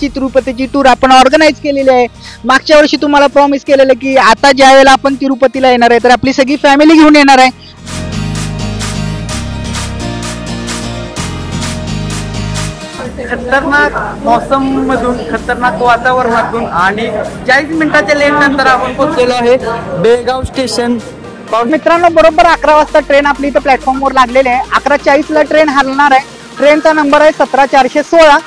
ची तिरुपतीची टूर आपण ऑर्गनाईज केलेली आहे। मागच्या वर्षी तुम्हाला प्रॉमिस केलेलं की आता ज्या वेळेला आपण तिरुपतीला येणार आहे तर आपली सगळी फॅमिली घेऊन येणार आहे। खतरनाक मौसम मधून, खतरनाक वातावरणातून आणि 40 मिनिटाच्या लेट नंतर आपण पोहोचलेलो आहे बेळगाव स्टेशन। मित्रांनो, बरोबर 11 वाजता ट्रेन आपली इथं प्लॅटफॉर्मवर लागलेली आहे। 11:40 ला ट्रेन हलणार आहे। ट्रेनचा नंबर आहे 17416।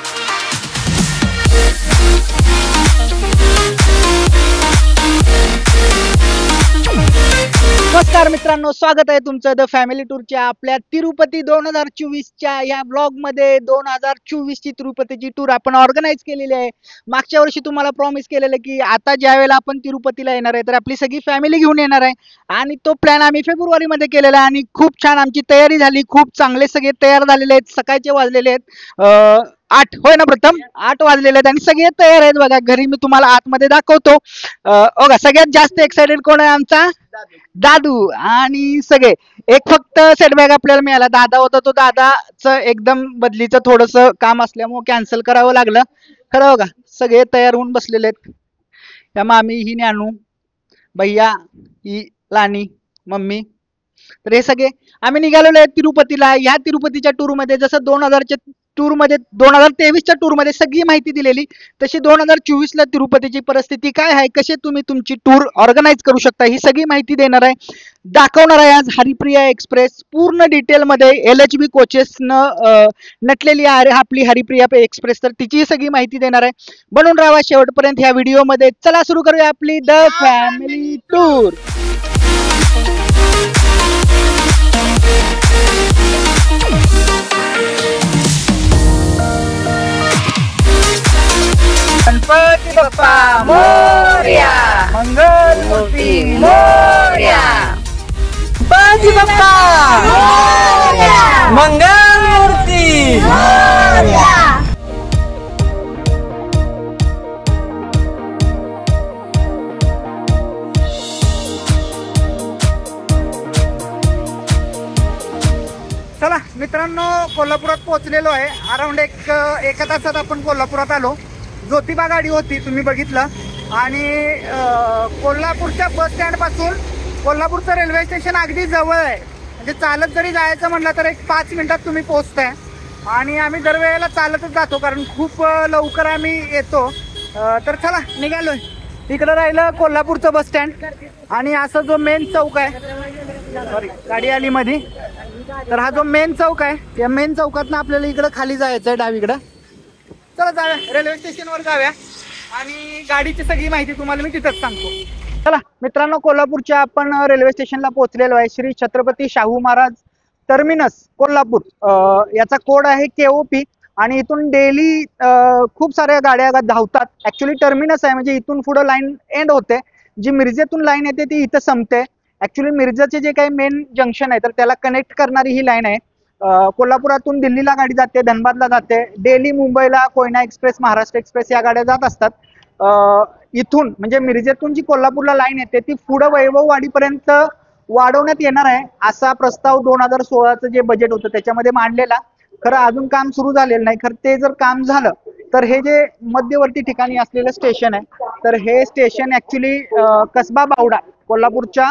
नमस्कार मित्रांनो, स्वागत आहे तुमचं द फॅमिली टूरच्या आपल्या तिरुपती 2024च्या या ब्लॉग मध्ये। 2024 ची तिरुपतीची टूर आपण ऑर्गनाईज केलेली आहे। मागच्या वर्षी तुम्हाला प्रॉमिस केलेलं की आता ज्या वेळेला आपण तिरुपतीला येणार आहे तर आपली सगळी फॅमिली घेऊन येणार आहे आणि तो प्लॅन आम्ही फेब्रुवारी मध्ये केलेला आहे आणि खूप छान आमची तयारी झाली। खूप चांगले सगळे तयार झालेले आहेत। सकाळचे वाजलेले आहेत 8 होय ना प्रथम, 8 वाजलेले आहेत आणि सगळे तयार आहेत। बघा घरी मी तुम्हाला आतमध्ये दाखवतो। बघा सगळ्यात जास्त एक्साइटेड कोण आहे? आमचा दादू। आणि सगळे एक फक्त सेटबॅक आपल्याला मिळाला, दादा होता। तो दादाचं एकदम बदलीचं थोडस काम असल्यामुळे कॅन्सल करावं लागलं। खरं बघा सगळे तयार होऊन बसलेले आहेत। त्या मामी ही न्यानू, भैया ही लानी, मम्मी, तर हे सगळे आम्ही निघालेलो आहे तिरुपतीला। या तिरुपतीच्या टूर मध्ये जसं 2000च्या टूर मध्ये 2023च्या टूर मध्ये सगळी माहिती दिलेली, तशी 2024 ला तिरुपतीची परिस्थिती काय आहे, कसे तुम्ही तुमची टूर ऑर्गनाईज करू शकता ही सगळी माहिती देणार आहे, दाखवणार आहे। आज हरिप्रिया एक्सप्रेस पूर्ण डिटेल मध्ये LHB कोचेस न नटलेली आहे आपली हरिप्रिया एक्सप्रेस, तर तिची सगळी माहिती देणार आहे। बनून राहा शेवटपर्यंत ह्या व्हिडिओ मध्ये। चला सुरू करूया आपली the family tour. Ganpati Bappa Morya, Mangalmurti Morya, Ganpati Bappa Morya, Mangalmurti Morya. चला मित्रांनो, कोल्हापुरात पोहोचलेलो आहे। अराउंड एका तासात आपण कोल्हापुरात आलो। ज्योतिबा गाडी होती, तुम्ही बघितलं। आणि कोल्हापूरच्या बस स्टँड पासून कोल्हापूरचं रेल्वे स्टेशन अगदी जवळ आहे, म्हणजे चालत जरी जायचं म्हटलं तर एक 5 मिनिटात तुम्ही पोहोचताय। आणि आम्ही दरवेळेला चालतच जातो कारण खूप लवकर आम्ही येतो। तर चला निघालोय। इकडं राहिलं कोल्हापूरचं बस स्टँड आणि असा जो मेन चौक आहे, सॉरी गाडी आली मध्ये, तर हा जो मेन चौक आहे या मेन चौकातनं आपल्याला इकडं खाली जायचं आहे डावीकडं। चला जाऊया, रेल्वे स्टेशनवर जाऊया आणि गाडीची सगळी माहिती तुम्हाला मी तिथंच सांगतो। चला मित्रांनो, कोल्हापूरच्या आपण रेल्वे स्टेशनला पोहोचलेलो आहे। श्री छत्रपती शाहू महाराज टर्मिनस कोल्हापूर, याचा कोड आहे KOP आणि इथून डेली खूप साऱ्या गाड्या धावतात। ऍक्च्युली टर्मिनस आहे म्हणजे इथून पुढे लाईन एंड होते, जी मिरजेतून लाईन येते ती इथं संपते। ऍक्च्युली मिरजेचे जे काही मेन जंक्शन आहे तर त्याला कनेक्ट करणारी ही लाईन आहे। कोल्हापुरातून दिल्लीला गाडी जाते, धनबादला जाते, डेली मुंबईला कोयना एक्सप्रेस, महाराष्ट्र एक्सप्रेस या गाड्या जात असतात। इथून म्हणजे मिरजेतून जी कोल्हापूरला लाईन येते ती पुढे वैभववाडीपर्यंत वाढवण्यात येणार आहे, असा प्रस्ताव 2016चं जे बजेट होतं त्याच्यामध्ये मांडलेला। खरं अजून काम सुरू झालेलं नाही। खरं ते जर काम झालं तर हे जे मध्यवर्ती ठिकाणी असलेलं स्टेशन आहे तर हे स्टेशन ऍक्च्युली कसबा बावडा कोल्हापूरच्या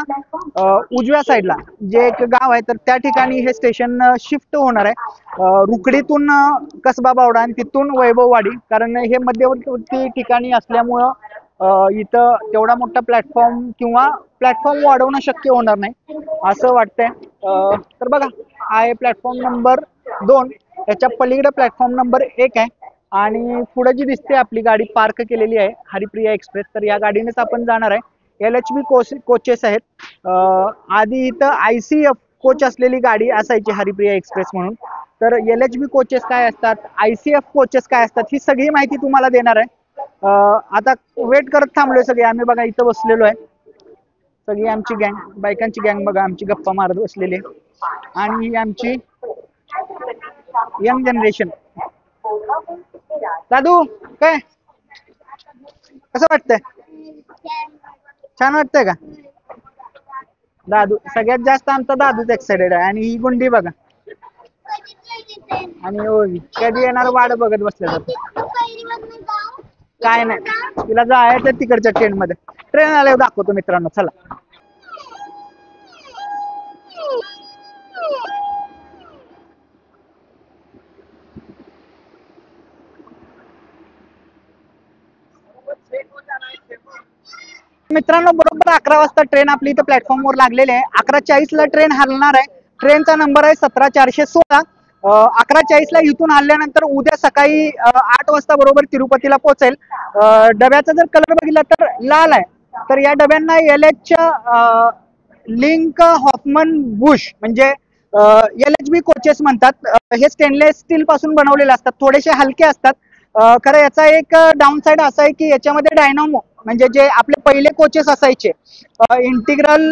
उजव्या साईडला जे एक गाव आहे तर त्या ठिकाणी हे स्टेशन शिफ्ट होणार आहे। रुकडीतून कसबा बावडा आणि तिथून वैभववाडी, कारण हे मध्यवर्ती ठिकाणी असल्यामुळं इथं तेवढा मोठा प्लॅटफॉर्म किंवा प्लॅटफॉर्म वाढवणं शक्य होणार नाही असं वाटतंय। तर बघा हा आहे प्लॅटफॉर्म नंबर 2, याच्या पलीकडे प्लॅटफॉर्म नंबर 1 आहे आणि पुढे जी दिसते आपली गाडी पार्क केलेली आहे हरिप्रिया एक्सप्रेस, तर या गाडीनेच आपण जाणार आहे। LHB कोचेस आहेत। आधी इथं ICF कोच असलेली गाडी असायची हरिप्रिया एक्सप्रेस म्हणून, तर LHB कोचेस काय असतात, ICF कोचेस काय असतात ही सगळी माहिती तुम्हाला देणार आहे। आता वेट करत थांबलोय सगळे आम्ही, बघा इथं बसलेलो आहे। सगळी आमची गँग, बायकांची गँग बघा आमची गप्पा मारत बसलेली आहे आणि ही आमची यंग जनरेशन। दादू काय कसं वाटतंय? छान वाटतंय का? दादू सगळ्यात जास्त आमचा दादूच एक्साइटेड आहे आणि ही गुंडी बघा आणि ओवी कधी येणार वाट बघत बसले जाते। काय नाही, तिला जायचं तिकडच्या ट्रेन मध्ये. ट्रेन आल्यावर दाखवतो मित्रांनो, चला. मित्रांनो बरोबर 11 वाजता ट्रेन आपली इथं प्लॅटफॉर्मवर लागलेली आहे. 11:40 ला ट्रेन हलणार आहे. ट्रेनचा नंबर आहे 17416. 11:40 इथून हल्ल्यानंतर उद्या सकाळी 8 वाजता बरोबर तिरुपतीला पोहोचेल. डब्याचा जर कलर बघितला तर लाल आहे. तर या डब्यांना LHच्या लिंक हॉफमन बुश म्हणजे LHB कोचेस म्हणतात. हे स्टेनलेस स्टील पासून बनवलेले असतात, थोडेसे हलके असतात. खरं याचा एक डाऊन साइड असा आहे की याच्यामध्ये डायनामो म्हणजे जे आपले पहिले कोचेस असायचे integral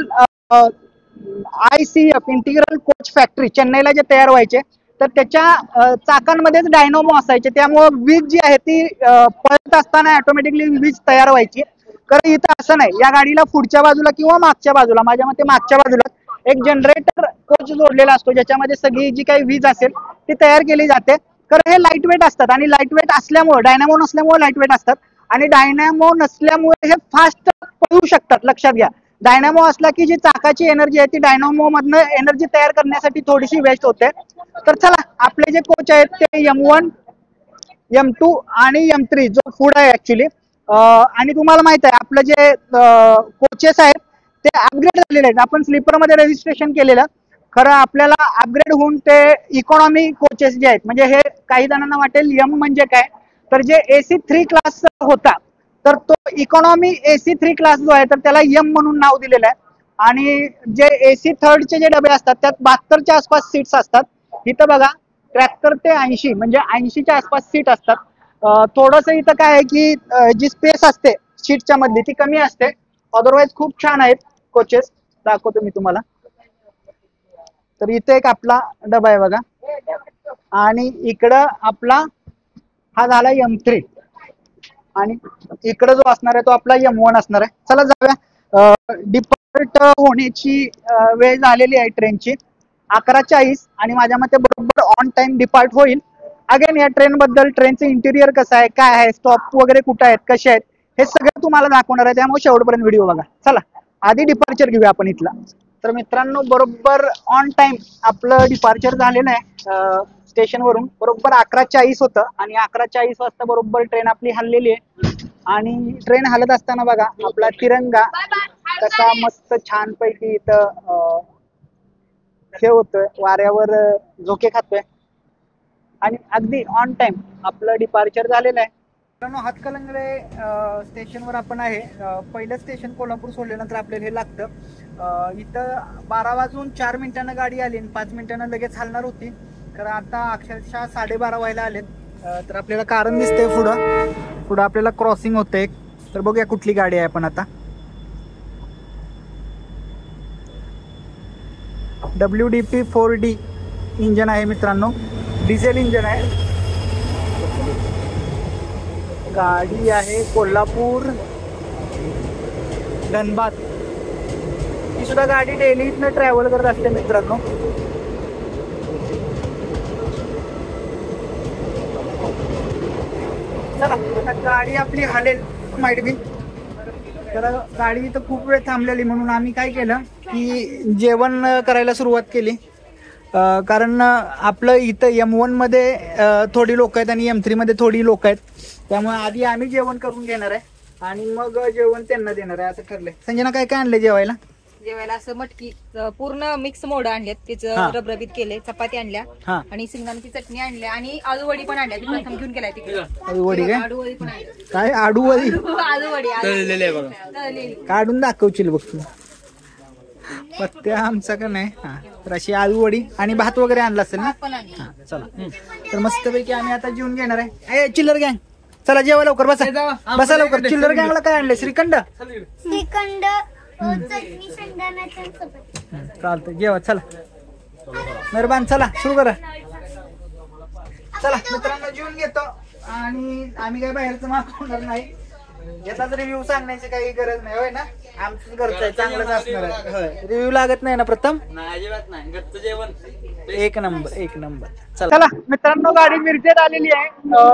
ICF integral coach factory चेन्नईला जे तयार व्हायचे, तर त्याच्या चाकांमध्येच डायनामो असायचे. त्यामुळे वीज जी आहे ती पळत असताना ऑटोमॅटिकली वीज तयार व्हायची. कारण इथं असं नाही, या गाडीला पुढच्या बाजूला किंवा मागच्या बाजूला, माझ्या मते मागच्या बाजूला एक जनरेटर कोच जोडलेला असतो, ज्याच्यामध्ये सगळी जी काही वीज असेल ती तयार केली जाते. कारण हे लाईट वेट असतात आणि लाईट वेट असल्यामुळे, डायनामो नसल्यामुळे लाईट वेट असतात आणि डायनामो नसल्यामुळे हे फास्ट पळू शकतात. लक्षात घ्या, डायनामो असला की जी चाकाची एनर्जी आहे ती डायनामो मधनं एनर्जी तयार करण्यासाठी थोडीशी वेस्ट होते. तर चला, आपले जे कोच आहेत ते M1, M2 आणि M3 जो पुढे आहे ऍक्च्युली. आणि तुम्हाला माहित आहे आपलं जे कोचेस आहेत ते अपग्रेड झालेले आहेत. आपण स्लीपर मध्ये रजिस्ट्रेशन केलेलं, खरं आपल्याला अपग्रेड होऊन ते इकॉनॉमी कोचेस जे आहेत, म्हणजे हे काही जणांना वाटेल M म्हणजे काय, तर जे AC3 क्लास होता तर तो इकॉनॉमी AC3 क्लास जो आहे तर त्याला M म्हणून नाव दिलेलं आहे. आणि जे AC3 चे जे डबे असतात त्यात 72च्या आसपास सीट्स असतात. इथं बघा 73 ते 80 म्हणजे 80च्या आसपास सीट असतात. थोडस इथं काय आहे की जी स्पेस असते सीटच्या मधली ती कमी असते. अदरवाईज खूप छान आहेत कोचेस, दाखवतो मी तुम्हाला. तर इथे एक आपला डबा आहे बघा आणि इकडं आपला हा झाला M3 आणि इकडं जो असणार आहे तो आपला M1 असणार आहे. चला जाऊया. डिपार्ट होण्याची वेळ झालेली आहे ट्रेनची 11:40 आणि माझ्या मते बरोबर ऑन टाइम डिपार्ट होईल. अगेन या ट्रेन बद्दल, ट्रेनचं इंटिरियर कसं आहे, काय आहे, स्टॉप वगैरे कुठे आहेत, कसे आहेत, हे सगळं तुम्हाला दाखवणार आहे. त्यामुळे शेवटपर्यंत व्हिडिओ बघा. चला आधी डिपार्चर घेऊया आपण इथला. तर मित्रांनो बरोबर ऑन टाइम आपलं डिपार्चर झालेलं आहे स्टेशनवरून. बरोबर 11:40 होतं आणि 11:40 वाजता बरोबर ट्रेन आपली हललेली आहे. आणि ट्रेन हलत असताना बघा आपला तिरंगा कसा मस्त छान पैकी इथं हे होतोय, वाऱ्यावर झोके खातोय आणि अगदी ऑन टाइम आपलं डिपार्चर झालेलं आहे. मित्रांनो हातकलंगडे स्टेशनवर आपण आहे. पहिलं स्टेशन कोल्हापूर सोडल्यानंतर आपल्याला हे लागतं. इथं 12:04 गाडी आली आणि 5 मिनिटांना लगेच हलणार होती. तर आता अक्षरशः 12:30 व्हायला आलेत. तर आपल्याला कारण दिसतंय पुढं आपल्याला क्रॉसिंग होतं एक. तर बघूया कुठली गाडी आहे आपण आता. WDP 4D इंजन आहे मित्रांनो, डिझेल इंजन आहे. गाडी आहे कोल्हापूर धनबाद. ही सुद्धा गाडी डेली इथनं ट्रॅव्हल करत असते मित्रांनो. चला आता गाडी आपली हलेल माइट बी. तर गाडी इथं खूप वेळ थांबलेली म्हणून आम्ही काय केलं की जेवण करायला सुरुवात केली. कारण आपलं इथं M1 मध्ये थोडी लोक आहेत आणि M3 मध्ये थोडी लोक आहेत. त्यामुळे आधी आम्ही जेवण करून घेणार आहे आणि मग जेवण त्यांना देणार आहे असं ठरलंय. संजना काय काय आणलंय जेवायला? जेवायला असं मटकी पूर्ण मिक्स मोड आणल्यात, त्याचं रबरबीत केले, चपाती आणल्या आणि शेंगदाण्याची चटणी आणल्या आणि आलूवडी पण आणल्या. प्रथम घेऊन गेलाय तिकडे. आलूवडी काय? आलूवडी पण आणली. काय आडूवडी? आलूवडी काढून दाखवशील बघ तू. पत्त्या आमचा का नाही. तर अशी आलूवडी आणि भात वगैरे आणला असेल ना. चला तर मस्तपैकी आम्ही आता जेवून घेणार आहे. चिल्लर गँग चला जेवा लवकर, बसा बसा लवकर. चिल्लर गँगला काय आणले? श्रीखंड. श्रीखंड, चटणी, शेंगदाण्याची चपाती. चालतं जेवा. चला मेहरबान, चला सुरू करा. चला मित्रांनो जेवून घेतो आणि आम्ही काय बाहेरचं मागवणार नाही. याचाच रिव्ह्यू सांगण्याची काही गरज नाही होय ना. आमचं घरचं आहे, चांगलंच असणार आहे. रिव्ह्यू लागत नाही ना प्रथम? नाही अजिबात नाही, घरचं जेवण एक नंबर चला मित्रांनो, गाडी मिरजेत आलेली आहे.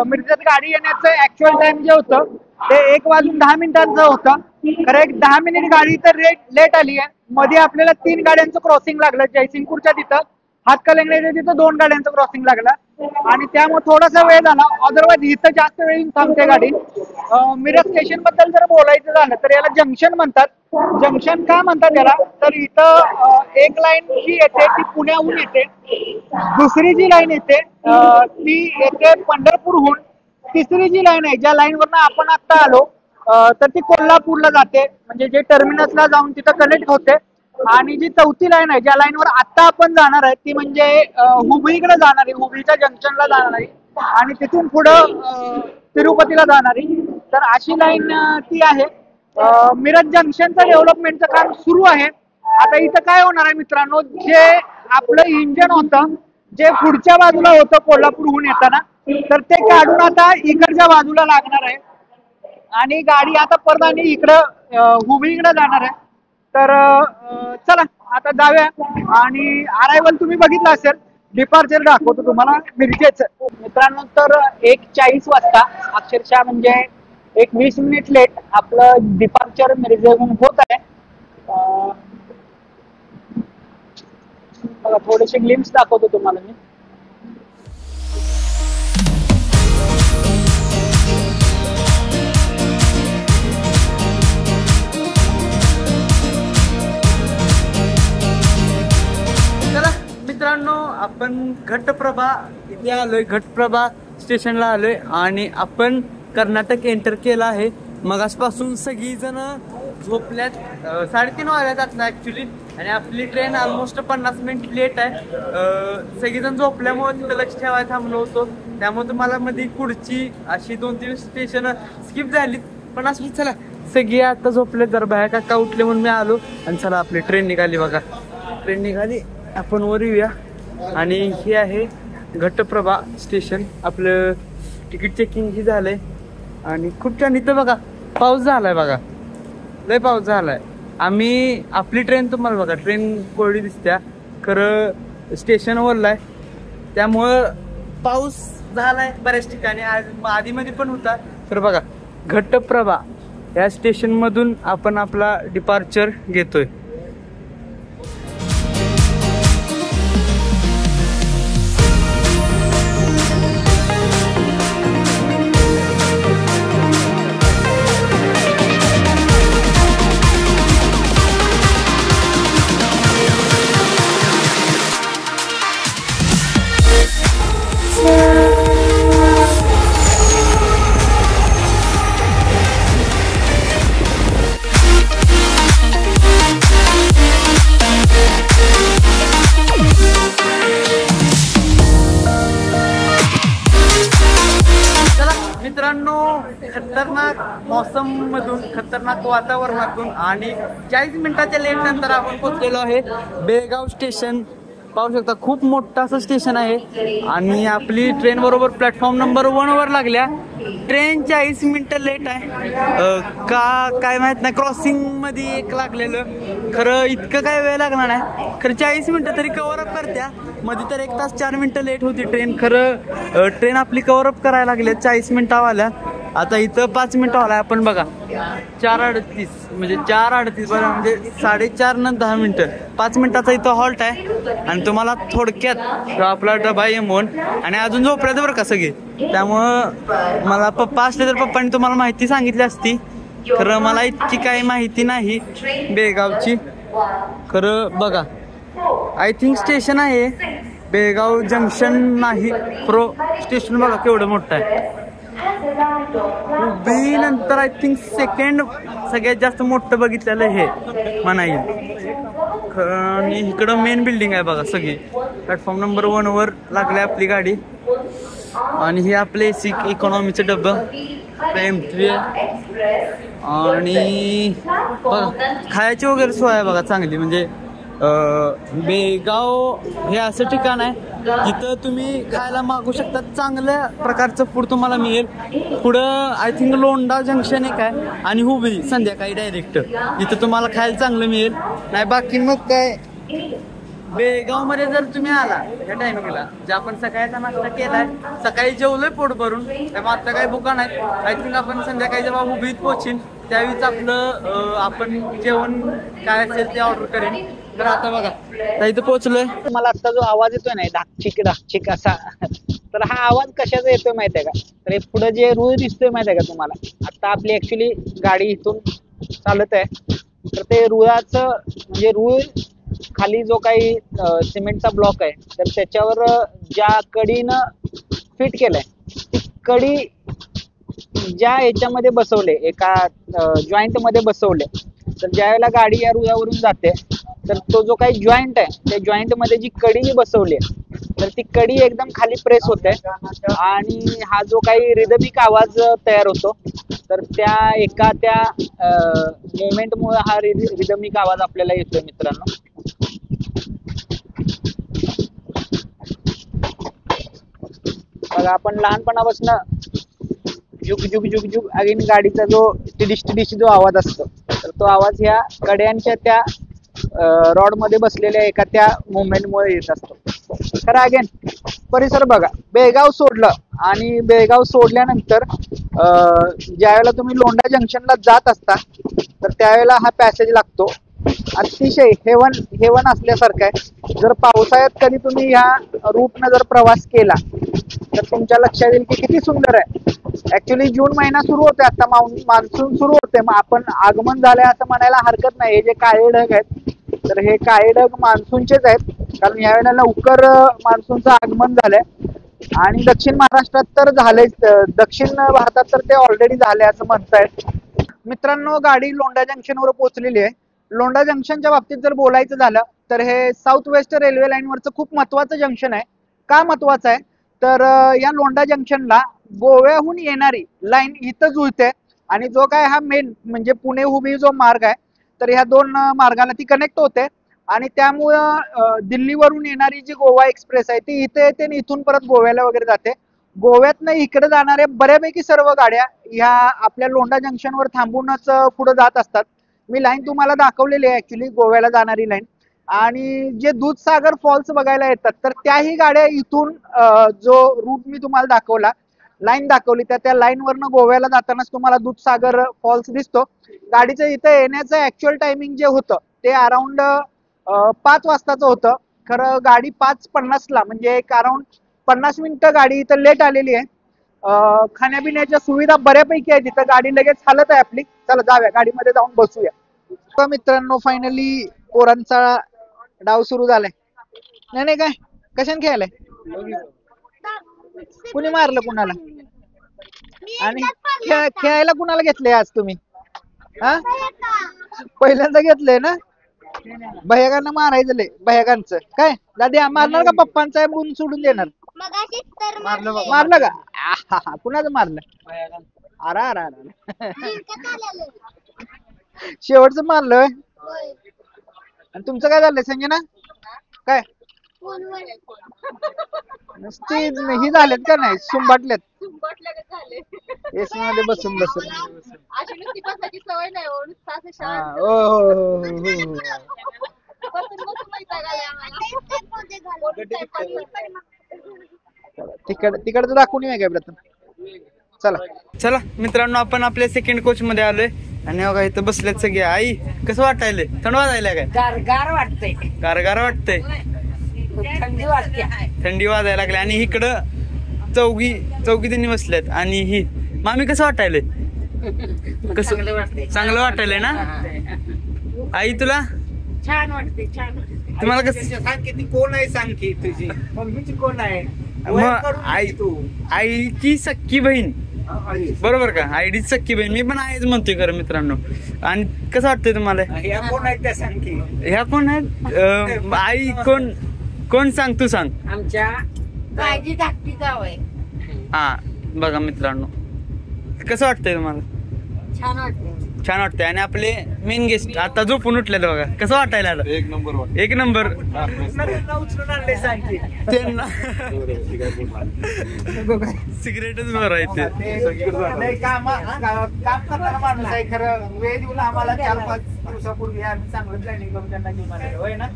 मिरजेत गाडी येण्याचं ऍक्च्युअल टाइम जे होतं ते 1:10 होतं. खरं एक 10 मिनिट गाडी तर लेट आली आहे. मध्ये आपल्याला 3 गाड्यांचं क्रॉसिंग लागलं. जयसिंगपूरच्या तिथं हातकलंगड्याच्या तिथं 2 गाड्यांचं क्रॉसिंग लागलं आणि त्यामुळे थोडासा वेळ झाला. अदरवाईज इथं जास्त वेळ येऊन थांबते गाडी. मिरज स्टेशन बद्दल जर बोलायचं झालं तर याला जंक्शन म्हणतात. जंक्शन का म्हणतात याला, तर इथं एक लाईन जी येते ती पुण्याहून येते. दुसरी जी लाईन येते ती येते पंढरपूरहून. तिसरी जी लाईन आहे, ज्या लाईनवरनं आपण आता आलो, तर ती कोल्हापूरला जाते. म्हणजे जे टर्मिनसला जाऊन तिथं कनेक्ट होते. आणि जी चौथी लाईन आहे, ज्या लाईनवर आता आपण जाणार आहे, ती म्हणजे हुबळीकडे जाणारी, हुबळीच्या जंक्शनला जाणारी आणि तिथून पुढं तिरुपतीला जाणारी. तर अशी लाईन ती आहे. मिरज जंक्शनचं डेव्हलपमेंटचं काम सुरू आहे. आता इथं काय होणार आहे मित्रांनो, जे आपलं इंजन होतं, जे पुढच्या बाजूला होतं कोल्हापूरहून येताना, तर ते काढून आता इकडच्या बाजूला लागणार आहे आणि गाडी आता परत आणि इकडं हुबळीकडे जाणार आहे. तर चला आता जाऊया. आणि अरायवल तुम्ही बघितलं असेल, डिपार्चर दाखवतो तुम्हाला मिरजेचं. मित्रांनो, तर 1:40 वाजता अक्षरशः म्हणजे 20 मिनिट लेट आपलं डिपार्चर मिरजेहून होत आहे. थोडेसे ग्लिम्स दाखवतो तुम्हाला मी. मित्रांनो, आपण घटप्रभा इथे आलोय, घटप्रभा स्टेशनला आलोय आणि आपण कर्नाटक एंटर केलं आहे. मगासपासून सगळी जण झोपल्यात. 3:30 वाजल्यात आता ऍक्च्युली, आणि आपली ट्रेन ऑलमोस्ट 50 मिनिट लेट आहे. सगळीजण झोपल्यामुळे तिथं लक्ष ठेवायला थांबलो होतो. त्यामुळे तुम्हाला मध्ये पुढची अशी 2-3 स्टेशन स्किप झाली. पण असं चला, सगळी आता झोपले, जर बाहेर काका उठले म्हणून मी आलो. आणि चला आपली ट्रेन निघाली बघा. ट्रेन निघाली, आपण वर येऊया. आणि हे आहे घटप्रभा स्टेशन. आपलं तिकीट चेकिंग ही झालंय आणि खूप छान. इथं बघा पाऊस झालाय, बघा लय पाऊस झालाय. आम्ही आपली ट्रेन तुम्हाला बघा, ट्रेन कोरडी दिसत्या, खरं स्टेशन वरलाय, त्यामुळं पाऊस झालाय बऱ्याच ठिकाणी. आज आधीमध्ये पण होता. तर बघा घटप्रभा या स्टेशन मधून आपण आपला डिपार्चर घेतोय. मित्रांनो, खतरनाक मौसम मधून, खतरनाक वातावरणातून आणि 40 मिनिटाच्या लेट नंतर आपण पोहोचलेलो आहे बेळगाव स्टेशन. पाहू शकता खूप मोठं असं स्टेशन आहे आणि आपली ट्रेन बरोबर प्लॅटफॉर्म नंबर 1 वर लागल्या. ट्रेन 40 मिनिटं लेट आहे. का काय माहित नाही, क्रॉसिंग मध्ये एक लागलेलं. खरं इतकं काय वेळ लागणार नाही, खरं 40 मिनिटं तरी कव्हर अप करत्या. मध्ये तर 1 तास 4 मिनिटं लेट होती ट्रेन. खरं ट्रेन आपली कव्हर अप करायला लागली 40 मिनिटावाल्या. आता इथं 5 मिनिटं व्हायला. आपण बघा 4:38 म्हणजे 4:38 बरं, म्हणजे 4:30 न 10 मिनिटं, 5 मिनिटाचा इथं हॉल्ट आहे. आणि तुम्हाला थोडक्यात आपला डबा येमोन आणि अजून झोपल्याचं बरं का सगळे. त्यामुळं मला पप्पा असले तर पप्पांनी तुम्हाला माहिती सांगितली असती. खरं मला इतकी काही माहिती नाही बेळगावची. खरं बघा, आय थिंक स्टेशन आहे बेळगाव जंक्शन नाही, प्रो स्टेशन बघा केवढं मोठं आहे. बी नंतर आय थिंक सेकंड सगळ्यात जास्त मोठं बघितलेलं हे म्हणा येईल. आणि इकडं मेन बिल्डिंग आहे बघा सगळी. प्लॅटफॉर्म नंबर 1 वर लागली आपली गाडी. आणि हे आपले इकॉनॉमीचं डब्बं M3 आहे. आणि बघा खायची वगैरे सोय आहे बघा चांगली. म्हणजे बेळगाव हे असं ठिकाण आहे जिथं तुम्ही खायला मागू शकता, चांगल्या प्रकारचं फूड तुम्हाला मिळेल. पुढं आय थिंक लोंढा जंक्शन एक आहे आणि हुबळी संध्याकाळी डायरेक्ट, जिथं तुम्हाला खायला चांगलं मिळेल. नाही बाकी मग काय बेळगाव मध्ये जर तुम्ही आला या टायमिंगला, जे आपण सकाळचा नाश्ता केलाय, सकाळी जेवलोय पोट भरून, त्यामुळे आता काही भुका नाही. आय थिंक आपण संध्याकाळी जेव्हा हुबळीत पोहोचीन त्यावेळीच आपलं आपण जेवण काय असेल ते ऑर्डर करेन. तर आता बघा आता इथं पोहोचलोय. मला आता जो आवाज येतोय ना धाकचिक असा, तर हा आवाज कशाचा येतोय माहितीये का? तर हे पुढे जे रूळ दिसतोय माहितीये का तुम्हाला? आता आपली ऍक्च्युली गाडी इथून चालत आहे, तर ते रुळाचं म्हणजे रूळ खाली जो काही सिमेंटचा ब्लॉक आहे, तर त्याच्यावर ज्या कडीनं फिट केलंय, ती कडी ज्या याच्यामध्ये बसवले, एका जॉईंट मध्ये बसवले, तर ज्या वेळेला गाडी या रुळावरून जाते, तर तो जो काही जॉईंट आहे, त्या जॉईंट मध्ये जी कडी बसवली आहे, तर ती कडी एकदम खाली प्रेस होते आणि हा जो काही रिदमिक आवाज तयार होतो, तर त्या मुवमेंट मुळे हा रिदमिक आवाज आपल्याला येतोय मित्रांनो. बघा आपण लहानपणापासून जुग जुग जुग जुग अगेन गाडीचा जो टिडिश जो आवाज असतो, तर तो आवाज ह्या कड्यांच्या त्या रॉड मध्ये बसलेल्या एका त्या मुवमेंट मुळे येत असतो. तर अगेन परिसर बघा, बेळगाव सोडलं आणि बेळगाव सोडल्यानंतर ज्या वेळेला तुम्ही लोंढा जंक्शनला जात असता, तर त्यावेळेला हा पॅसेज लागतो. अतिशय हेवन असल्यासारखं आहे. जर पावसाळ्यात कधी तुम्ही ह्या रूटनं जर प्रवास केला, तर तुमच्या लक्षात येईल की किती सुंदर आहे. ऍक्च्युली जून महिना सुरू होते, आता मान्सून सुरू होते, मग आपण आगमन झालंय असं म्हणायला हरकत नाही. हे जे काळे ढग आहेत, तर हे काळे ढग मान्सूनचेच आहेत, कारण यावेळेला लवकर मान्सूनचं आगमन झालंय. आणि दक्षिण महाराष्ट्रात तर झालंय, दक्षिण भारतात तर ते ऑलरेडी झाले असं म्हणतायत. मित्रांनो, गाडी लोंढा जंक्शनवर पोहोचलेली आहे. लोंढा जंक्शनच्या बाबतीत जर बोलायचं झालं, तर हे साऊथ वेस्ट रेल्वे लाईनवरचं खूप महत्वाचं जंक्शन आहे. का महत्वाचं आहे? तर या लोंढा जंक्शनला गोव्याहून येणारी लाईन इथं जुळते आणि जो काय हा मेन म्हणजे पुणे हुबळी जो मार्ग आहे, तर ह्या दोन मार्गाला ती कनेक्ट होते आणि त्यामुळं दिल्लीवरून येणारी जी गोवा एक्सप्रेस आहे ती इथे येते आणि इथून परत गोव्याला वगैरे जाते. गोव्यातनं इकडे जाणाऱ्या बऱ्यापैकी सर्व गाड्या ह्या आपल्या लोंढा जंक्शनवर थांबूनच पुढे जात असतात. मी लाईन तुम्हाला दाखवलेली आहे ऍक्च्युली गोव्याला जाणारी लाईन. आणि जे दूधसागर फॉल्स बघायला येतात, तर त्याही गाड्या इथून जो रूट मी तुम्हाला दाखवला, लाईन दाखवली, त्या लाईन वरनं गोव्याला जातानाच तुम्हाला दूधसागर फॉल्स दिसतो. गाडीचं इथं येण्याचं ऍक्च्युअल टायमिंग जे होतं ते अराउंड 5 वाजताचं होतं. खरं गाडी 5:50ला म्हणजे एक अराउंड 50 मिनिटं गाडी इथं लेट आलेली आहे. खाण्यापिण्याच्या सुविधा बऱ्यापैकी आहे तिथं. गाडी लगेच हालत आहे आपली. चला जाऊया गाडीमध्ये, जाऊन बसूया. मित्रांनो, फायनली पोरांचा डाव सुरू झालाय. नाही काय कशाने खेळायलाय? कुणी मारलं कुणाला? आणि खेळायला कुणाला घेतलंय आज तुम्ही? हा, पहिल्यांदा घेतलंय ना? भैयागांना मारायचं लय. भैयागांचं काय दादी मारणार का? पप्पांचा आहे म्हणून सोडून देणार? मारलं का? कुणाचं मारलं? अरा शेवटचं मारलं. आणि तुमचं काय झालंय संजना? काय नुसती ही झालेत का नाही? सुंबाटलेत एसी मध्ये बसून बसून. तिकडचं दाखवून काय प्रथम. चला मित्रांनो, आपण आपल्या सेकंड कोच मध्ये आलोय आणि बघा इथं बसल्यात सगळे. आई कसं वाटायलंय? थंड वाजायला काय? गारगार वाटतंय. गारगार वाटतंय, थंडी वाजते. थंडी वाजायला लागली. आणि इकडं चौघी त्यांनी बसल्यात. आणि ही मामी कसं वाटायलंय? कसं चांगलं वाटायलंय ना? आई तुला छान वाटते. छान वाटते. तुम्हाला कसं? सांग की कोण आहे? सांग की तुझी मम्मीची कोण आहे? मग आईची सख्खी बहीण, बरोबर का? आईडीची सख्खी बहीण. मी पण आहेच म्हणतोय खरं मित्रांनो. आणि कसं वाटतंय तुम्हाला? ह्या कोण आहेत त्या सांग की. ह्या कोण आहेत? आई कोण सांग, तू सांग. आमच्या माझी धाकटी जाव आहे. हा बघा मित्रांनो, कसं वाटतंय तुम्हाला? छान वाटतंय. छान वाटतंय. आणि आपले मेन गेस्ट आता झोपून उठलेलं बघा. कसं वाटायला आलं? एक नंबर. उचलून आणले सांग की. सिगरेटच बरं आहे ते. काम करणारा माणूस आहे खरं. वेळ देऊन आम्हाला 4-5 दिवसापूर्वी आम्ही चांगलं प्लॅनिंग करून त्यांना घेऊन आलेलो आहे ना.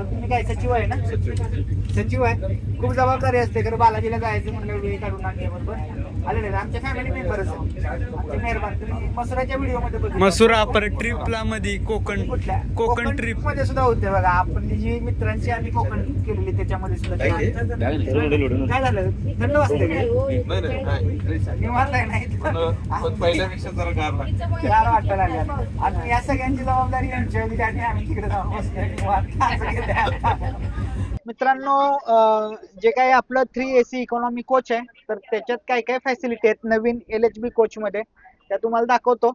तुम्ही काय सचिव आहे ना? सचिव आहे. खूप जबाबदारी असते खरं. बालाजीला जायचं म्हणलं वेळ काढून आणल्याबरोबर आले नाही. आमच्या फॅमिली मेंबरच मेहरबान. तुम्ही मसुराच्या व्हिडिओ मध्ये बघितलं. मसुरा परत ट्रिपला मध्ये कोकण कोकण ट्रिप मध्ये सुद्धा होते बघा. आपण जी मित्रांची आम्ही कोकण केलेली त्याच्यामध्ये सुद्धा काय झालं? थंड वाजते निवांत नाही पहिल्यापेक्षा जरा गार वाटायला लागल्या. आणि या सगळ्यांची जबाबदारी यांची होती आणि आम्ही तिकडे जाऊन बसलो निवांत. मित्रांनो, जे काही आपलं 3AC इकॉनॉमी कोच आहे तर त्याच्यात काय काय फॅसिलिटी आहेत नवीन LHB कोच मध्ये त्या तुम्हाला दाखवतो.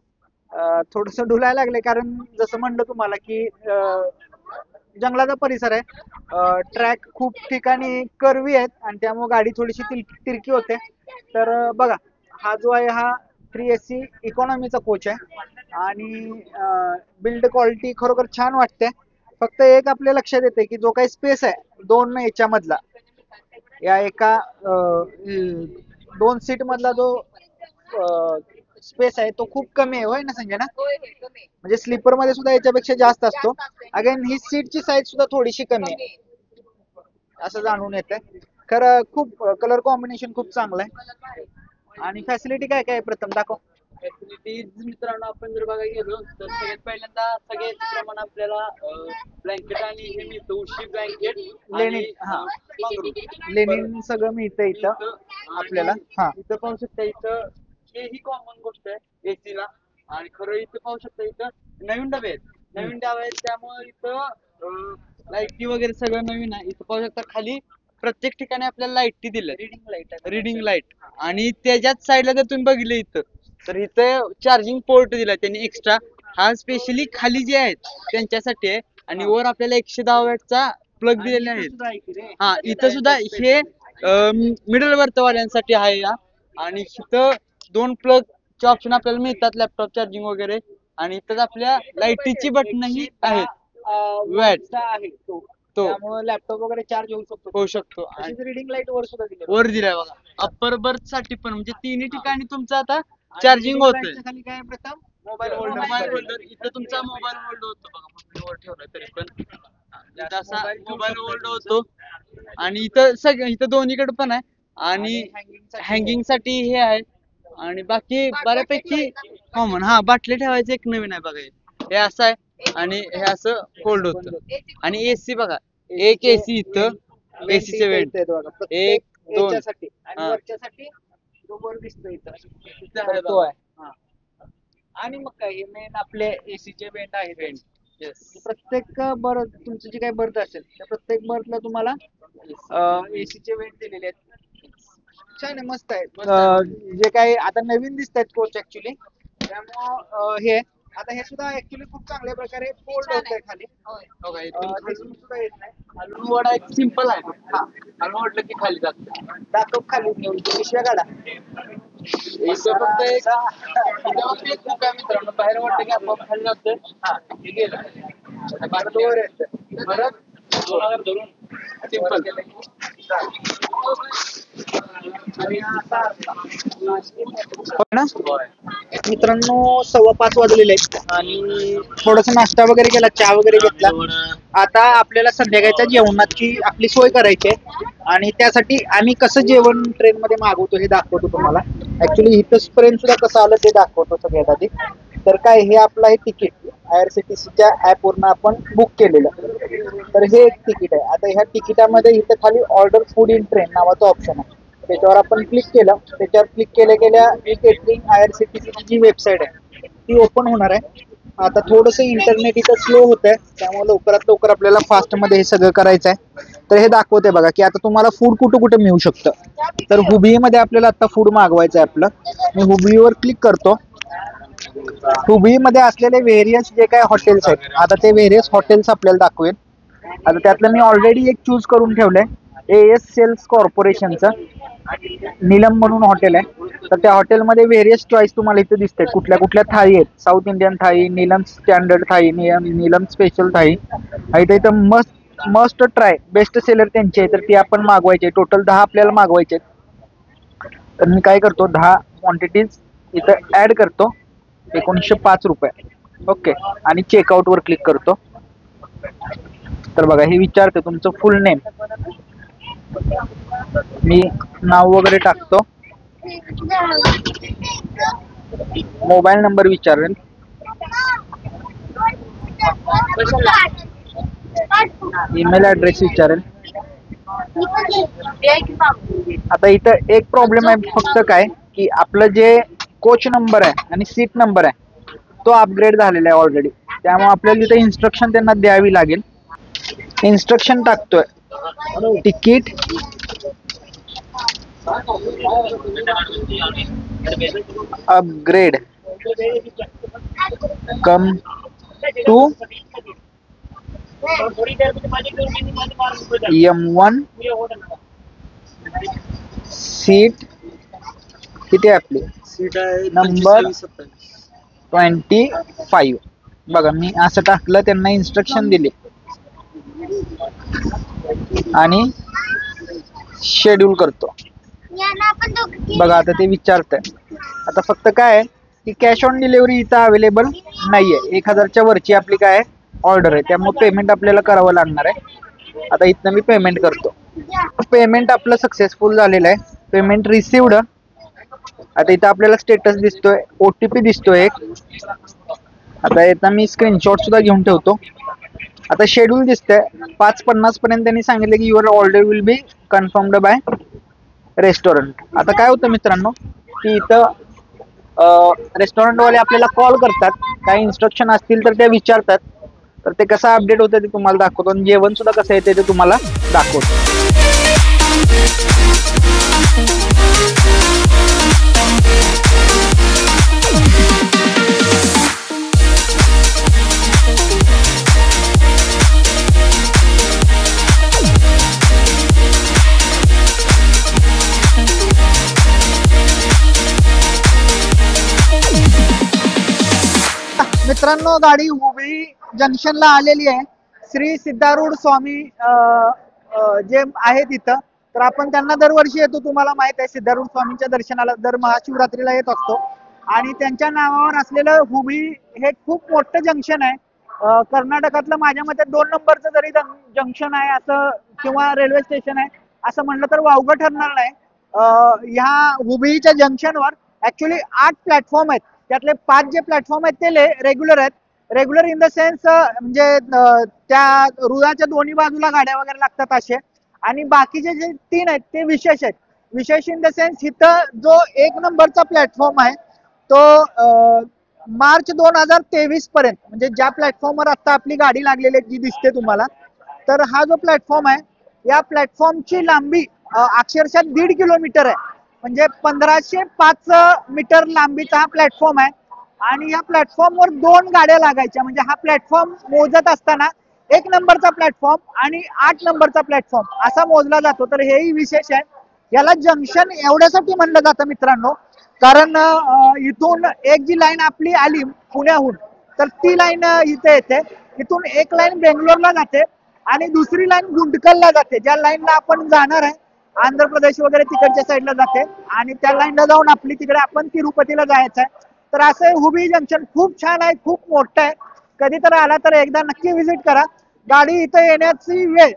थोडस डुलायला लागले कारण जसं म्हणलं तुम्हाला की जंगलाचा परिसर आहे. ट्रॅक खूप ठिकाणी कर्वी आहेत आणि त्यामुळे गाडी थोडीशी तिरकी होते. तर बघा, हा जो आहे हा 3AC इकॉनॉमीचा कोच आहे आणि बिल्ड क्वालिटी खरोखर छान वाटते. फक्त एक आपल्या लक्षात येते की जो काही स्पेस आहे दोन याच्यामधला, या एका 2 सीट मधला जो स्पेस आहे तो खूप कमी आहे, होय ना संजय ना? म्हणजे स्लीपर मध्ये सुद्धा याच्यापेक्षा जास्त असतो. अगेन ही सीटची साईज सुद्धा थोडीशी कमी आहे असं जाणून येतंय. खरं खूप कलर कॉम्बिनेशन खूप चांगलं आहे. आणि फॅसिलिटी काय काय प्रथम दाखव. फॅसिलिटीज मित्रांनो आपण जर बघायला गेलो तर सगळ्यात पहिल्यांदा सगळ्याच प्रमाण आपल्याला ब्लँकेट आणि हे मिळतं. उशी ब्लँकेट लेनिन सगळं मिळतं इथं आपल्याला. हा, इथं पाहू शकता. इथं ही कॉमन गोष्ट आहे एसीला. आणि खरं इथं पाहू शकता इथं नवीन डबे आहेत त्यामुळे इथं लाईटी वगैरे सगळं नवीन आहे. इथं पाहू शकता खाली प्रत्येक ठिकाणी आपल्याला लाईटी दिल्या, रिडिंग लाईट. आणि त्याच्याच साईडला जर तुम्ही बघितलं इथं तर इथं चार्जिंग पोर्ट दिलाय त्यांनी एक्स्ट्रा. हा स्पेशली खाली जे आहेत त्यांच्यासाठी आहे. आणि वर आपल्याला 110 वॅटचा प्लग दिलेला आहे. हा, इथं सुद्धा हे मिडल वर्थ वाल्यांसाठी आहे या. आणि इथं 2 प्लगचे ऑप्शन आपल्याला मिळतात, लॅपटॉप चार्जिंग वगैरे. आणि इथं आपल्या लाईटीची बटनही आहेत वॅट आहे तो, त्यामुळे लॅपटॉप वगैरे चार्ज होऊ शकतो. आणि रिडिंग लाईट वर सुद्धा दिलाय बघा. अप्पर बर्थ साठी पण म्हणजे तिन्ही ठिकाणी तुमचं आता चार्जिंग होतंय. खाली काय प्रथम मोबाईल होल्डर. इथं तुमचा मोबाईल होल्ड होतो बघा. वर ठेवलाय तरी पण असा मोबाईल होल्ड होतो. आणि इथं दोन्हीकडे पण आहे. आणि हँगिंग साठी हे आहे. आणि बाकी बऱ्यापैकी कॉमन. हा, बाटली ठेवायचं एक नवीन आहे बघा. हे असं आहे आणि हे असं होल्ड होतं. आणि एसी बघा, एक एसी इथं एसीचे वेट 1 2 आणि वरच्यासाठी जो वर दिसतो इथं तो आहे. आणि मग काय हे मेन आपले एसीचे वेंट आहेत. प्रत्येक बर्थ तुमची जी काही बर्थ असेल त्या प्रत्येक बर्थला तुम्हाला एसीचे वेंट दिलेले आहेत. छान आहे, मस्त आहे. जे काही आता नवीन दिसत आहेत कोच ऍक्च्युली, त्यामुळं हे आता हे सुद्धा ऍक्च्युली खूप चांगल्या प्रकारे फोल्ड होत आहे खाली. सुद्धा येत नाही. हलवून वडा एक सिंपल आहे. हा, हलवून वाटलं की खाली जातं. दाखव खाली घेऊन पिशव्या काढा. फक्त एक मित्रांनो बाहेर वाटतं की आपण खाली जातोय. हा, हे गेलं वर येतं. परत धरून सिंपल. मित्रांनो 5:15 वाजलेले आहेत आणि थोडासा नाश्ता वगैरे केला, चहा वगैरे घेतला. आता आपल्याला संध्याकाळच्या जेवणाची आपली सोय करायची आहे आणि त्यासाठी आम्ही कसं जेवण ट्रेन मध्ये मागवतो हे दाखवतो तुम्हाला. ऍक्च्युली इथंपर्यंत सुद्धा कसं आलं ते दाखवतो सगळ्यात आधी. तर काय, हे आपलं हे तिकीट IRCTCच्या ऍप वरनं आपण बुक केलेलं. तर हे एक तिकीट आहे. आता ह्या तिकिटामध्ये इथं खाली ऑर्डर फूड इन ट्रेन नावाचं ऑप्शन आहे. त्याच्यावर आपण क्लिक केलं. त्याच्यावर क्लिक केल्या केटरिंग IRCTCची जी वेबसाईट आहे ती ओपन होणार आहे. आता थोडंसं इंटरनेट इथं स्लो होत आहे, त्यामुळे लवकरात लवकर आपल्याला फास्ट मध्ये हे सगळं करायचं आहे. तर हे दाखवते बघा की आता तुम्हाला फूड कुठं कुठं मिळू शकतं. तर हुबळी मध्ये आपल्याला आता फूड मागवायचं आहे आपलं. मी हुबळीवर क्लिक करतो. हुबळीमध्ये असलेले व्हेरियस जे काय हॉटेल्स आहेत, आता ते व्हेरियस हॉटेल्स आपल्याला दाखवेल. आता त्यातलं मी ऑलरेडी एक चूज करून ठेवलंय, AS सेल्स कॉर्पोरेशनचं नीलम म्हणून हॉटेल आहे. तर त्या हॉटेलमध्ये व्हेरियस चॉईस तुम्हाला इथे दिसते कुठल्या कुठल्या थाळी आहेत. साऊथ इंडियन थाळी, नीलम स्टँडर्ड थाळी, नीलम स्पेशल थाळी. इथं मस्ट ट्राय बेस्ट सेलर त्यांची आहे, तर ती आपण मागवायची. टोटल 10 आपल्याला मागवायचे. तर मी काय करतो, 10 क्वांटिटीज इथं ऍड करतो. 1905 रुपये. ओके आणि चेकआउट वर क्लिक करतो. तर बघा हे विचारतं तुमचं फुल नेम. मी नाव वगैरे टाकतो. मोबाईल नंबर विचारेल. ईमेल ऍड्रेस विचारेल. आता इथं एक प्रॉब्लेम आहे फक्त काय की आपलं जे कोच नंबर आहे आणि सीट नंबर आहे तो अपग्रेड झालेला आहे ऑलरेडी. त्यामुळे आपल्याला तिथे इन्स्ट्रक्शन त्यांना द्यावी लागेल. इन्स्ट्रक्शन टाकतोय. तिकीट upgrade come to M1 seat किती आहे आपली सीट आहे नंबर 25. बघा मी असं टाकलं त्यांना इन्स्ट्रक्शन दिले आणि शेड्यूल करतो. बघा आता ते विचारतंय. आता फक्त काय की कॅश ऑन डिलिव्हरी इथं अवेलेबल नाहीये. 1000च्या वरची आपली काय ऑर्डर आहे त्यामुळे पेमेंट आपल्याला करावं लागणार आहे. आता इथनं मी पेमेंट करतो. पेमेंट आपलं सक्सेसफुल झालेलं आहे. Payment received. आता इथं आपल्याला स्टेटस दिसतोय. OTP दिसतोय एक. आता इथं मी स्क्रीनशॉट सुद्धा घेऊन ठेवतो. आता शेड्यूल दिसतंय 5:50 पर्यंत त्यांनी सांगितलं की your order will be confirmed by restaurant. आता काय होतं मित्रांनो की इथं रेस्टॉरंट वाले आपल्याला कॉल करतात. काही इन्स्ट्रक्शन असतील तर ते विचारतात. तर ते कसं अपडेट होतं ते तुम्हाला दाखवतो आणि जेवण सुद्धा कसं येते ते तुम्हाला दाखवतो. मित्रांनो गाडी हुबळी जंक्शनला आलेली आहे. श्री सिद्धारूढ स्वामी जे आहे तिथं. तर आपण त्यांना दरवर्षी येतो. तुम्हाला माहित आहे सिद्धारूढ स्वामींच्या दर्शनाला दर महाशिवरात्रीला येत असतो. आणि त्यांच्या नावावर असलेलं हुबळी हे खूप मोठं जंक्शन आहे. कर्नाटकातलं माझ्या मते 2 नंबरचं जरी जंक्शन आहे असं किंवा रेल्वे स्टेशन आहे असं म्हणलं तर वावगं ठरणार नाही. ह्या हुबळीच्या जंक्शनवर ऍक्च्युली 8 प्लॅटफॉर्म आहेत. त्यातले 5 जे प्लॅटफॉर्म आहेत ते रेग्युलर आहेत. रेग्युलर इन द सेन्स म्हणजे त्या रुळाच्या दोन्ही बाजूला गाड्या वगैरे लागतात असे. आणि बाकीचे जे 3 आहेत ते विशेष आहेत. विशेष इन द सेन्स इथं जो 1 नंबरचा प्लॅटफॉर्म आहे तो मार्च 2023 पर्यंत म्हणजे ज्या प्लॅटफॉर्मवर आता आपली गाडी लागलेली जी दिसते तुम्हाला. तर हा जो प्लॅटफॉर्म आहे या प्लॅटफॉर्मची लांबी अक्षरशः 1.5 किलोमीटर आहे. म्हणजे 1505 मीटर लांबीचा हा प्लॅटफॉर्म आहे. आणि या प्लॅटफॉर्मवर 2 गाड्या लागायच्या. म्हणजे हा प्लॅटफॉर्म मोजत असताना 1 नंबरचा प्लॅटफॉर्म आणि 8 नंबरचा प्लॅटफॉर्म असा मोजला जातो. तर हेही विशेष आहे. याला जंक्शन एवढ्यासाठी म्हणलं जातं मित्रांनो कारण इथून एक जी लाईन आपली आली पुण्याहून तर ती लाईन इथे येते. इथून एक लाईन बेंगलोरला जाते आणि दुसरी लाईन गुंटकलला जाते. ज्या लाईनला आपण जाणार आहे आंध्र प्रदेश वगैरे तिकडच्या साईडला जाते आणि त्या लाईनला जाऊन आपली तिकडे आपण तिरुपतीला जायचं आहे. तर असं हुबळी जंक्शन खूप छान आहे. खूप मोठं आहे. कधी तर आला तर एकदा नक्की व्हिजिट करा. गाडी इथं येण्याची वेळ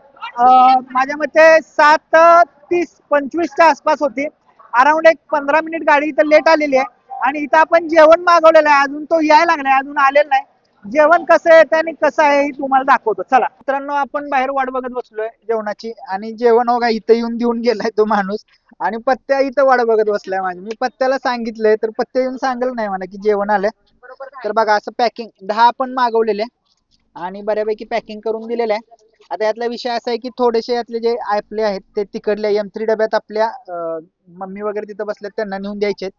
माझ्या मते 7:30-25च्या आसपास होती. अराउंड एक 15 मिनिट गाडी इथं लेट आलेली आहे. आणि इथं आपण जेवण मागवलेलं आहे. अजून तो यायला लागलाय. अजून आलेलं नाही. जेवण कसं येतं आणि कसं आहे हे तुम्हाला दाखवतो. चला मित्रांनो आपण बाहेर वाट बघत बसलोय जेवणाची आणि जेवण बघा इथं येऊन देऊन गेलाय तो माणूस आणि पत्त्या इथं वाट बघत बसलाय माझी. मी पत्त्याला सांगितलंय तर पत्त्या येऊन सांगेल नाही मला की जेवण आलंय. तर बघा असं पॅकिंग 10 आपण मागवलेले आणि बऱ्यापैकी पॅकिंग करून दिलेलं आहे. आता यातला विषय असा आहे की थोडेसे यातले जे आपले आहेत ते तिकडल्या M3 डब्यात आपल्या मम्मी वगैरे तिथं बसल्यात त्यांना नेऊन द्यायचे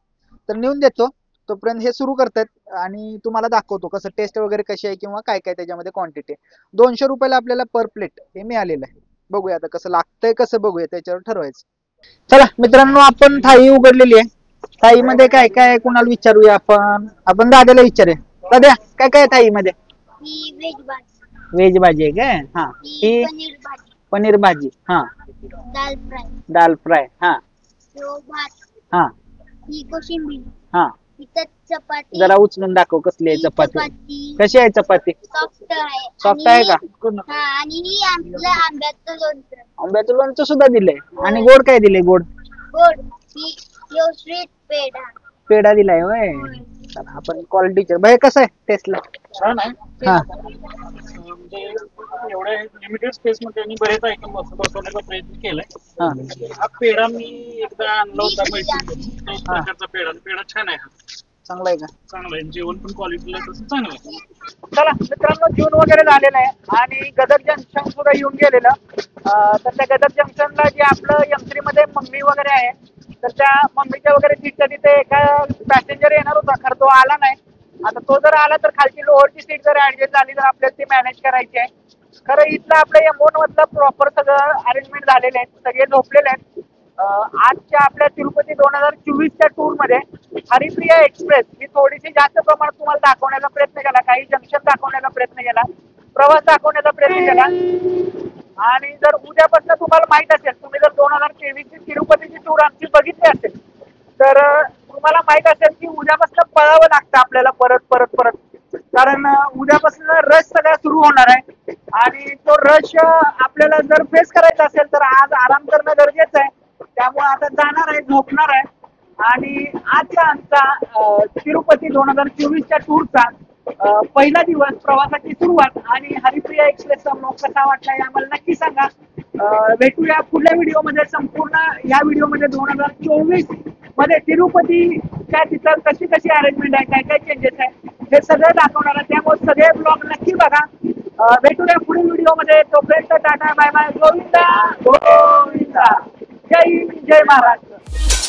तर नेऊन देतो. तोपर्यंत हे सुरू करतात आणि तुम्हाला दाखवतो कसं टेस्ट वगैरे कशी आहे किंवा काय काय त्याच्यामध्ये क्वांटिटी. 200 रुपयाला आपल्याला पर प्लेट हे मिळालेलं आहे. बघूया आता कसं लागतंय कसं बघूया त्याच्यावर ठरवायचं. चला मित्रांनो आपण थाळी उघडलेली आहे. थाळीमध्ये काय काय कुणाला विचारूया आपण दादाला विचारूया. दादा काय काय थाळीमध्ये? ही व्हेज भाजी, व्हेज भाजी आहे काय? हा ही पनीर भाजी, पनीर भाजी. हा दाल फ्राय, दाल फ्राय. हा शेव भात, हा ही कोशिंबीर, हा इथं चपाती जरा उचलून दाखव कसली आहे चपाती. चपाती कशी आहे चपाती? सॉफ्ट आहे. सॉफ्ट आहे का? हा आणि आपलं आंब्याचं लोणचं आंब्याचं लोणचं सुद्धा दिलंय. आणि गोड काय दिलंय? गोड गोड यो स्वीट पेढा. पेढा दिलाय होय. चला, आपण कॉल टीचर भाई कसं आहे टेस्टला? छान आहे. हा म्हणजे एवढ्या लिमिटेड स्पेस मध्ये मी बरेच आयटम बसवण्याचा प्रयत्न केलाय. हा हा पेढा मी एकदा आणला होता मैत्रिणीकडून. तोच प्रकारचा पेढा. पेढा छान आहे. चांगला आहे का? चांगला आहे. जेवण पण क्वालिटीला तसं चांगलं आहे. चला मित्रांनो, जेवण वगैरे झालेलं आहे आणि गदग जंक्शन सुद्धा येऊन गेलेलं. तर त्या गदग जंक्शनला जे आपलं M3 मध्ये मम्मी वगैरे आहे, तर त्या मम्मीच्या वगैरे सीटच्या तिथे एका पॅसेंजर येणार होता, खरं तो आला नाही. आता तो जर आला तर खालची लोअरची सीट जर ऍडजस्ट झाली तर आपल्याला ती मॅनेज करायची आहे. खरं इथलं आपलं M1 मधलं प्रॉपर सगळं अरेंजमेंट झालेलं आहे, सगळे झोपलेले आहेत. आजच्या आपल्या तिरुपती 2024च्या टूर मध्ये हरिप्रिया एक्सप्रेस ही थोडीशी जास्त प्रमाणात तुम्हाला दाखवण्याचा प्रयत्न केला, काही जंक्शन दाखवण्याचा प्रयत्न केला, प्रवास दाखवण्याचा प्रयत्न केला. आणि जर उद्यापासून तुम्हाला माहित असेल, तुम्ही जर 2023ची तिरुपतीची टूर आमची बघितली असेल तर तुम्हाला माहित असेल की उद्यापासून पळावं लागतं आपल्याला परत परत परत, कारण उद्यापासून रश सगळा सुरू होणार आहे. आणि तो रश आपल्याला जर फेस करायचा असेल तर आज आराम करणं गरजेचं आहे. त्यामुळे आता जाणार आहे, झोपणार आहे. आणि आजचा आमचा तिरुपती 2024च्या टूरचा पहिला दिवस, प्रवासाची सुरुवात आणि हरिप्रिया एक्सप्रेसचा ब्लॉग कसा वाटला हे आम्हाला नक्की सांगा. भेटूया पुढल्या व्हिडिओमध्ये. संपूर्ण या व्हिडिओमध्ये 2024 मध्ये तिरुपतीच्या तिथं कशी कशी अरेंजमेंट आहे, काय काय चेंजेस आहे हे सगळं दाखवणार आहे. त्यामुळे सगळे ब्लॉग नक्की बघा. भेटूया पुढील व्हिडिओमध्ये. तोपर्यंत tata bye bye. Govinda Govinda. जय हिंद, जय महाराष्ट्र.